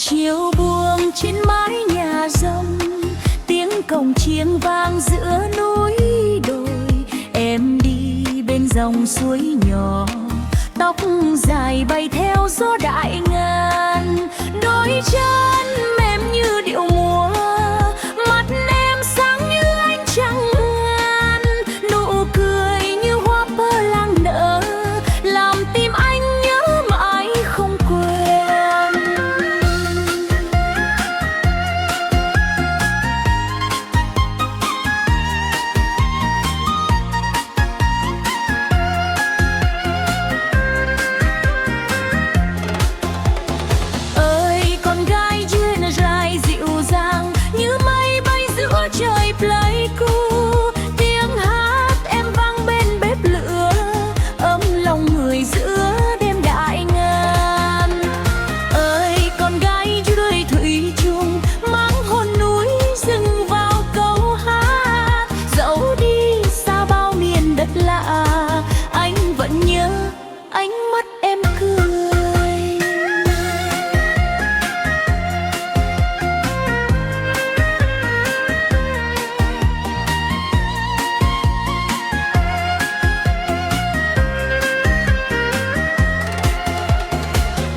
chiều buông trên mái nhà rông, tiếng cồng chiêng vang giữa núi đồi. Em đi bên dòng suối nhỏ, tóc dài bay theo gió đại ngàn. Đôi chân mềm như điệu múa, mắt em sáng như ánh trăng ngàn. Nụ cười như hoa bơ lang nở, làm tim anh nhớ mãi không quên. Ơi con gái duyên dải dịu dàng như mây bay giữa trời Pleiku. Tiếng hát em vang bên bếp lửa, ấm lòng người giữa đêm đại ngàn. Ơi con gái rơi thủy chung, mang hồn núi rừng vào câu hát. Dẫu đi xa bao miền đất lạ, anh vẫn nhớ ánh mắt em cười.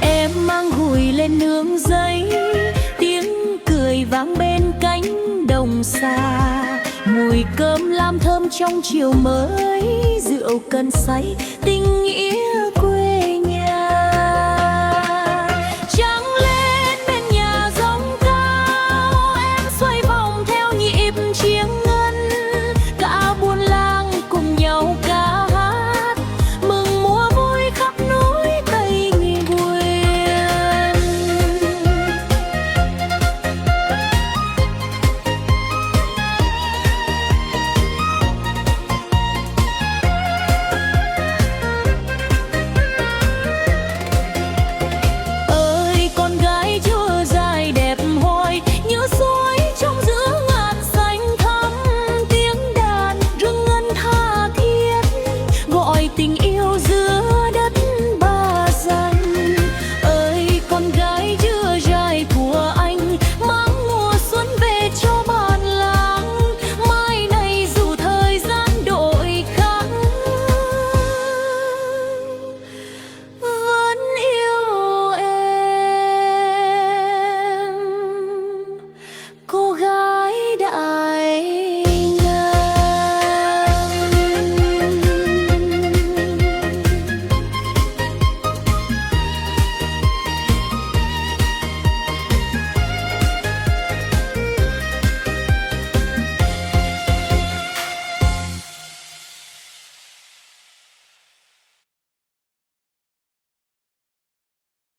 Em mang gùi lên nương giấy, tiếng cười vang bên cánh đồng xa. Mùi cơm lam thơm trong chiều mới, rượu cần say tình nghĩa